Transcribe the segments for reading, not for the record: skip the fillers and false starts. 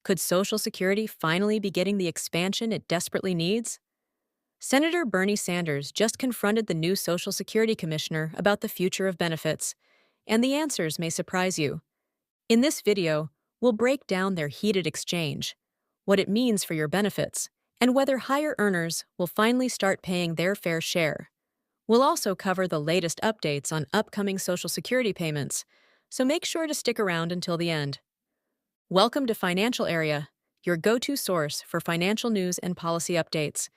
Could Social Security finally be getting the expansion it desperately needs? Senator Bernie Sanders just confronted the new Social Security Commissioner about the future of benefits, and the answers may surprise you. In this video, we'll break down their heated exchange, what it means for your benefits, and whether higher earners will finally start paying their fair share. We'll also cover the latest updates on upcoming Social Security payments, so make sure to stick around until the end. Welcome to Financial Area, your go-to source for financial news and policy updates.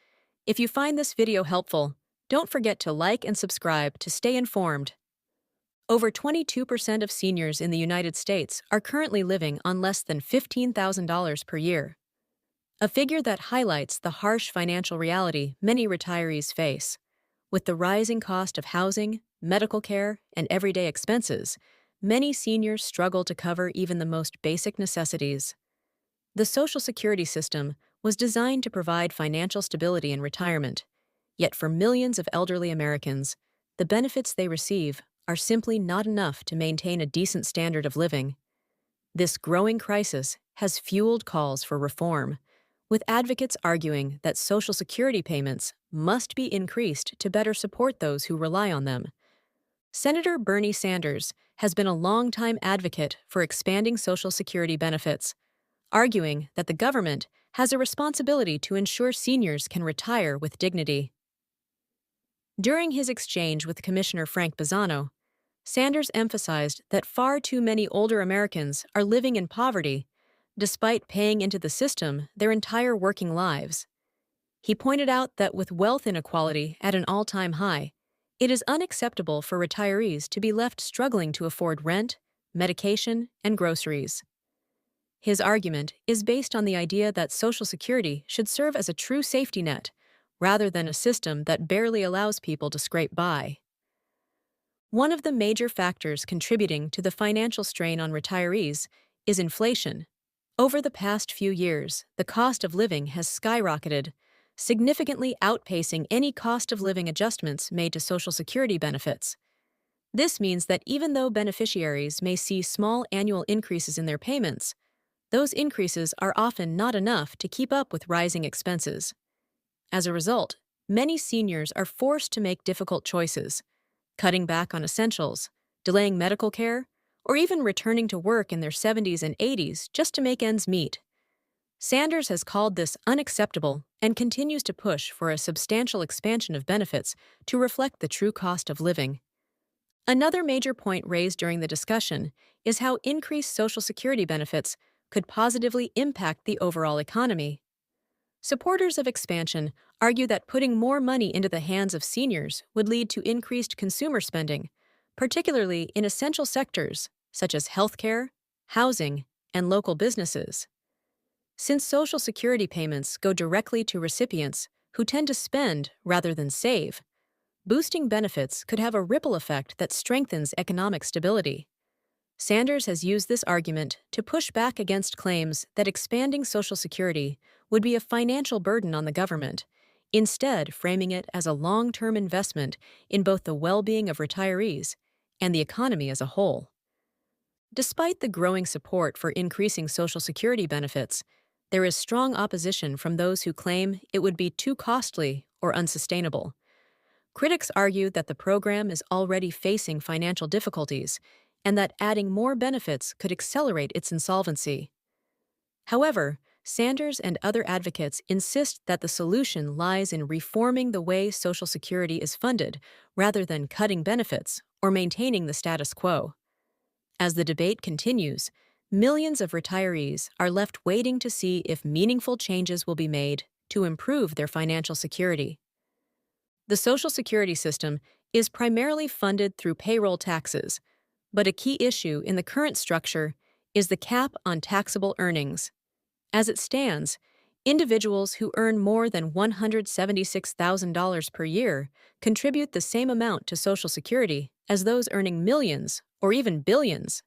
If you find this video helpful, don't forget to like and subscribe to stay informed. Over 22% of seniors in the United States are currently living on less than $15,000 per year, a figure that highlights the harsh financial reality many retirees face. With the rising cost of housing, medical care, and everyday expenses, many seniors struggle to cover even the most basic necessities. The Social Security system was designed to provide financial stability in retirement, yet for millions of elderly Americans, the benefits they receive are simply not enough to maintain a decent standard of living. This growing crisis has fueled calls for reform, with advocates arguing that Social Security payments must be increased to better support those who rely on them. Senator Bernie Sanders has been a longtime advocate for expanding Social Security benefits, arguing that the government has a responsibility to ensure seniors can retire with dignity. During his exchange with Commissioner Frank Bizano, Sanders emphasized that far too many older Americans are living in poverty despite paying into the system their entire working lives. He pointed out that with wealth inequality at an all-time high, it is unacceptable for retirees to be left struggling to afford rent, medication, and groceries. His argument is based on the idea that Social Security should serve as a true safety net, rather than a system that barely allows people to scrape by. One of the major factors contributing to the financial strain on retirees is inflation. Over the past few years, the cost of living has skyrocketed, significantly outpacing any cost of living adjustments made to Social Security benefits. This means that even though beneficiaries may see small annual increases in their payments, those increases are often not enough to keep up with rising expenses. As a result, many seniors are forced to make difficult choices, cutting back on essentials, delaying medical care, or even returning to work in their 70s and 80s just to make ends meet. Sanders has called this unacceptable and continues to push for a substantial expansion of benefits to reflect the true cost of living. Another major point raised during the discussion is how increased Social Security benefits could positively impact the overall economy. Supporters of expansion argue that putting more money into the hands of seniors would lead to increased consumer spending, particularly in essential sectors such as healthcare, housing, and local businesses. Since Social Security payments go directly to recipients who tend to spend rather than save, boosting benefits could have a ripple effect that strengthens economic stability. Sanders has used this argument to push back against claims that expanding Social Security would be a financial burden on the government, instead framing it as a long-term investment in both the well-being of retirees and the economy as a whole. Despite the growing support for increasing Social Security benefits, there is strong opposition from those who claim it would be too costly or unsustainable. Critics argue that the program is already facing financial difficulties and that adding more benefits could accelerate its insolvency. However, Sanders and other advocates insist that the solution lies in reforming the way Social Security is funded rather than cutting benefits or maintaining the status quo. As the debate continues, millions of retirees are left waiting to see if meaningful changes will be made to improve their financial security. The Social Security system is primarily funded through payroll taxes, but a key issue in the current structure is the cap on taxable earnings. As it stands, individuals who earn more than $176,000 per year contribute the same amount to Social Security as those earning millions or even billions.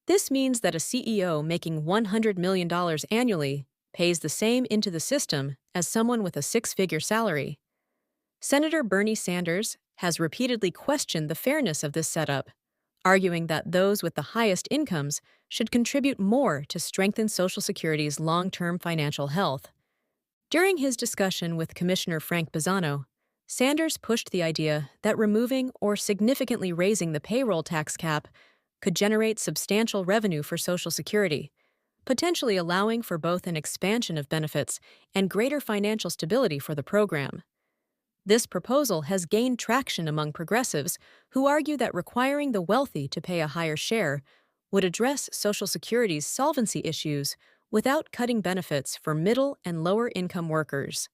This means that a CEO making $100 million annually pays the same into the system as someone with a six-figure salary. Senator Bernie Sanders has repeatedly questioned the fairness of this setup, arguing that those with the highest incomes should contribute more to strengthen Social Security's long-term financial health. During his discussion with Commissioner Frank Bizano, Sanders pushed the idea that removing or significantly raising the payroll tax cap could generate substantial revenue for Social Security, potentially allowing for both an expansion of benefits and greater financial stability for the program. This proposal has gained traction among progressives who argue that requiring the wealthy to pay a higher share would address Social Security's solvency issues without cutting benefits for middle and lower income workers.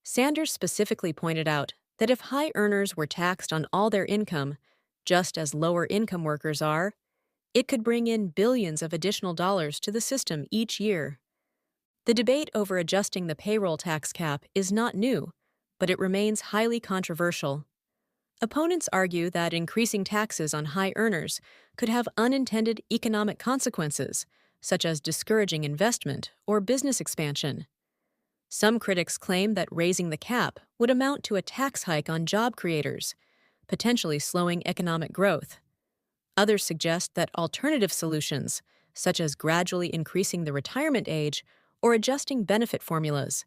Sanders specifically pointed out that if high earners were taxed on all their income, just as lower income workers are, it could bring in billions of additional dollars to the system each year. The debate over adjusting the payroll tax cap is not new, but it remains highly controversial. Opponents argue that increasing taxes on high earners could have unintended economic consequences, such as discouraging investment or business expansion. Some critics claim that raising the cap would amount to a tax hike on job creators, potentially slowing economic growth. Others suggest that alternative solutions, such as gradually increasing the retirement age or adjusting benefit formulas,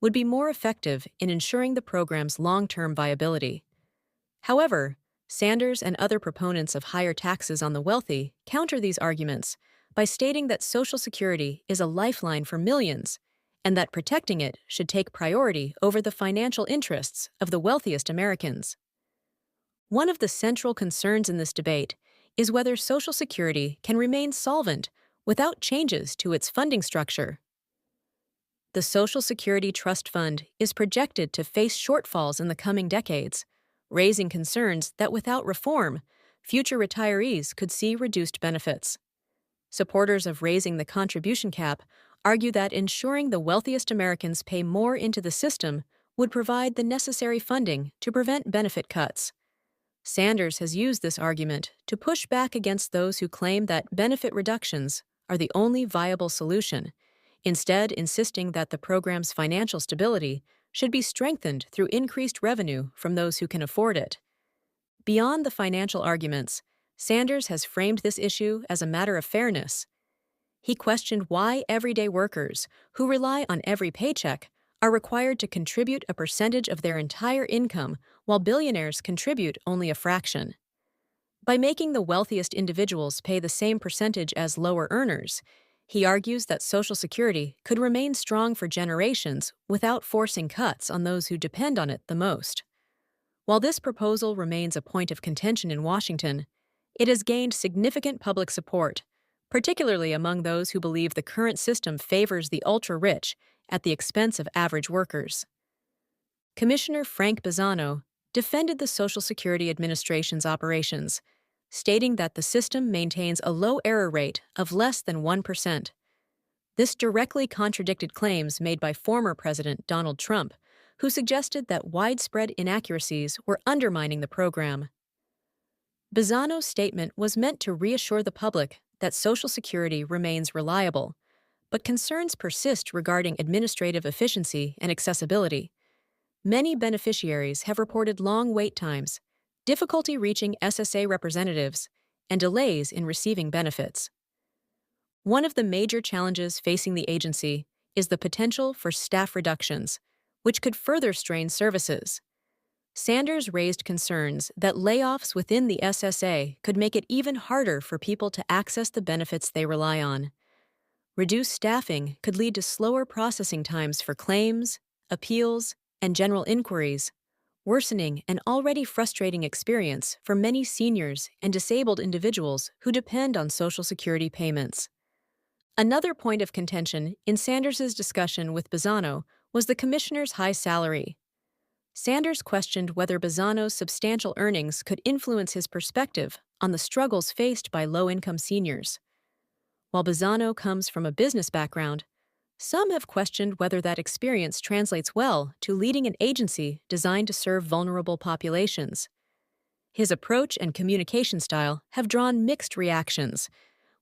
would be more effective in ensuring the program's long-term viability. However, Sanders and other proponents of higher taxes on the wealthy counter these arguments by stating that Social Security is a lifeline for millions and that protecting it should take priority over the financial interests of the wealthiest Americans. One of the central concerns in this debate is whether Social Security can remain solvent without changes to its funding structure. The Social Security Trust Fund is projected to face shortfalls in the coming decades, raising concerns that without reform, future retirees could see reduced benefits. Supporters of raising the contribution cap argue that ensuring the wealthiest Americans pay more into the system would provide the necessary funding to prevent benefit cuts. Sanders has used this argument to push back against those who claim that benefit reductions are the only viable solution, instead insisting that the program's financial stability should be strengthened through increased revenue from those who can afford it. Beyond the financial arguments, Sanders has framed this issue as a matter of fairness. He questioned why everyday workers, who rely on every paycheck, are required to contribute a percentage of their entire income while billionaires contribute only a fraction. By making the wealthiest individuals pay the same percentage as lower earners, he argues that Social Security could remain strong for generations without forcing cuts on those who depend on it the most. While this proposal remains a point of contention in Washington, it has gained significant public support, particularly among those who believe the current system favors the ultra-rich at the expense of average workers. Commissioner Frank Bizano defended the Social Security Administration's operations, stating that the system maintains a low error rate of less than 1%. This directly contradicted claims made by former President Donald Trump, who suggested that widespread inaccuracies were undermining the program. Bizano's statement was meant to reassure the public that Social Security remains reliable, but concerns persist regarding administrative efficiency and accessibility. Many beneficiaries have reported long wait times, difficulty reaching SSA representatives, and delays in receiving benefits. One of the major challenges facing the agency is the potential for staff reductions, which could further strain services. Sanders raised concerns that layoffs within the SSA could make it even harder for people to access the benefits they rely on. Reduced staffing could lead to slower processing times for claims, appeals, and general inquiries, worsening an already frustrating experience for many seniors and disabled individuals who depend on Social Security payments. Another point of contention in Sanders's discussion with Bizano was the commissioner's high salary. Sanders questioned whether Bizano's substantial earnings could influence his perspective on the struggles faced by low-income seniors. While Bizano comes from a business background, some have questioned whether that experience translates well to leading an agency designed to serve vulnerable populations. His approach and communication style have drawn mixed reactions,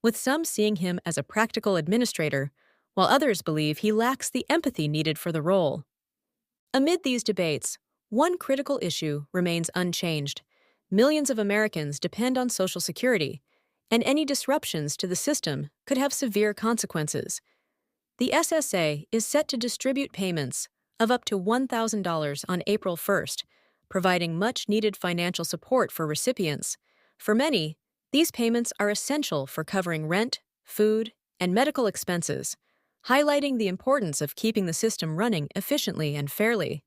with some seeing him as a practical administrator, while others believe he lacks the empathy needed for the role. Amid these debates, one critical issue remains unchanged: Millions of Americans depend on Social Security, and any disruptions to the system could have severe consequences. The SSA is set to distribute payments of up to $1,000 on April 1st, providing much-needed financial support for recipients. For many, these payments are essential for covering rent, food, and medical expenses, highlighting the importance of keeping the system running efficiently and fairly.